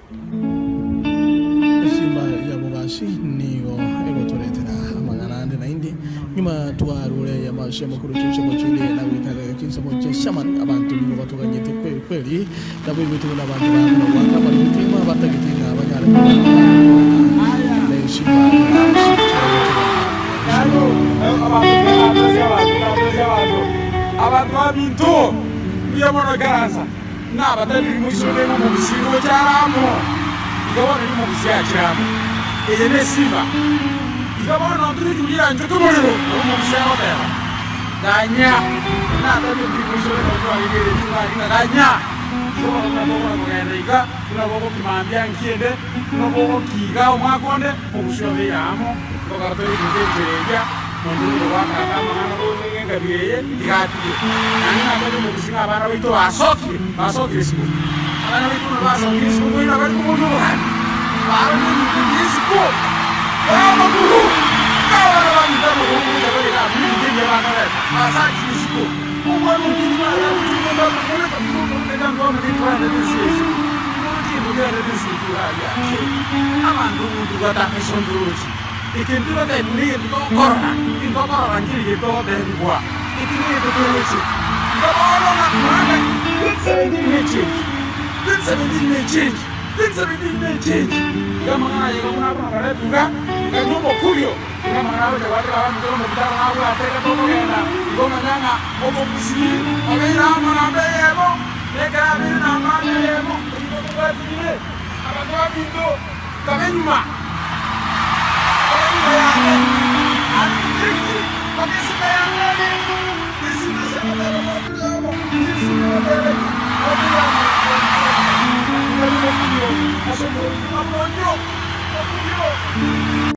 Simba ya Bobashi niyo egotoretera amagana ande naindi nyuma twarure ya mashe mukuru cyose mu kindi na witara kinse mu shaman abantu nibo batuganyete kweli nabo ibitu n'abantu bamwe bakaba n'utima batagitinga abanyara le Simba abantu babintu iyo monogaraza n'abatari mu ishuri mu busigo cyaramo igabana ni mu busiyacyamo iyi ne Simba igabana turi kugira ngo tumuriro mu busiyaho bera danya n'abatari mu ishuri mu twagire twagina danya igabana n'abo ngenda tunabo kimambya nkende tunabo kiga umwakonde mu busiyo beramo bagatari kuzengereja mundu wakaka mwana w'ingenga biye igati nani nabyo mu businga abana bito basokire siku abana bito basokire siku ngo bari ku mundu wani baro ni siku amaguru kabana bamita mu bundi bari na bindi bana basaki siku umwe mu kinwa ya kutumba kule kutumba ndango mu kinwa ya disisu mu kinwa ya disisu ya amandu tugataka sonduruchi ikintiro de ni corona ngiri to de bua ikini to tulichi ngabona na mwana it's 17 change kama ngana yego kuna kare tunga nganyumo kulio kama ngana wale watu wa mtu mtaro na wala teka to ngena ngoma nyanga obo kusi abira mana beyemo teka abira na mana beyemo ko ko batire abagwa bindo kamenyuma